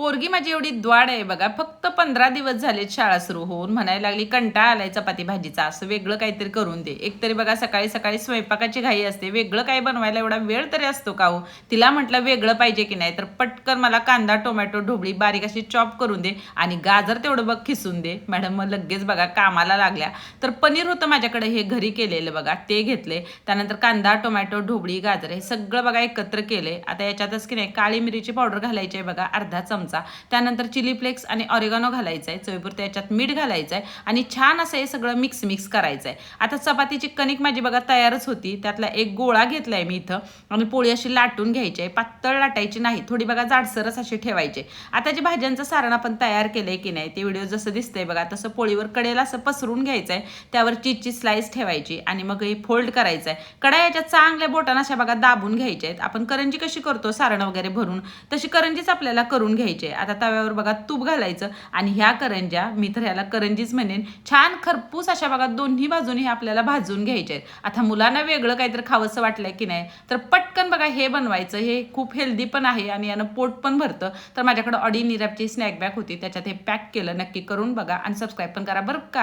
पोरगी माझी एवढी द्वाड आहे बघा. फक्त 15 दिवस झालेत शाळा सुरू होऊन. म्हणायला लागली कंटाळा आलाय चपाती भाजीचा, असं वेगळं काहीतरी करून दे. एकतरी बघा सकाळी सकाळी स्वयंपाकाची घाई असते, वेगळं काही बनवायला एवढा वेळ तरी असतो का हो. तिला म्हटलं वेगळं पाहिजे की नाही, तर पटकन मला कांदा टोमॅटो ढोबळी बारीक अशी चॉप करून दे आणि गाजर तेवढं बघ खिसून दे. मॅडम मग लगेच बघा कामाला लागल्या. तर पनीर होतं माझ्याकडे हे घरी केलेलं बघा, ते घेतले. त्यानंतर कांदा टोमॅटो ढोबळी गाजर हे सगळं बघा एकत्र केले. आता याच्यातच की नाही काळी मिरीची पावडर घालायची आहे बघा अर्धा चमचा. त्यानंतर चिली फ्लेक्स आणि ऑरिगॅनो घालायचं आहे, चवीपुरतं याच्यात मीठ घालायचं आहे आणि छान असं हे सगळं मिक्स करायचं आहे. आता चपातीची कणिक माझी बघा तयारच होती. त्यातला एक गोळा घेतलाय मी इथं आणि पोळी अशी लाटून घ्यायची आहे. पातळ लाटायची नाही, थोडी बघा जाडसरच अशी ठेवायची. आता जे भाज्यांचं सारण आपण तयार केलंय की नाही, ते व्हिडिओ जसं दिसतंय बघा तसं पोळीवर कडेला असं पसरून घ्यायचं आहे. त्यावर चीजची स्लाइस ठेवायची आणि मग हे फोल्ड करायचं आहे. कढया याच्यात चांगल्या बोटानं अशा बघा दाबून घ्यायच्या आहेत. आपण करंजी कशी करतो सारण वगैरे भरून, तशी करंजीच आपल्याला करून घ्यायची आहे. आता तव्यावर बघा तूप घालायचं आणि ह्या करंज्या, मी तर ह्याला करंजीच म्हणेन, छान खरपूस अशा बघा दोन्ही बाजूनी आपल्याला भाजून घ्यायचे आहेत. आता मुलांना वेगळं काहीतरी खावंसं वाटलंय की नाही, तर पटकन बघा हे बनवायचं. हे खूप हेल्दी पण आहे आणि यानं पोट पण भरतं. तर माझ्याकडे ऑडी निरॅपची स्नॅक बॅग होती, त्याच्यात हे पॅक केलं. नक्की करून बघा आणि सबस्क्राईब पण करा बरं का.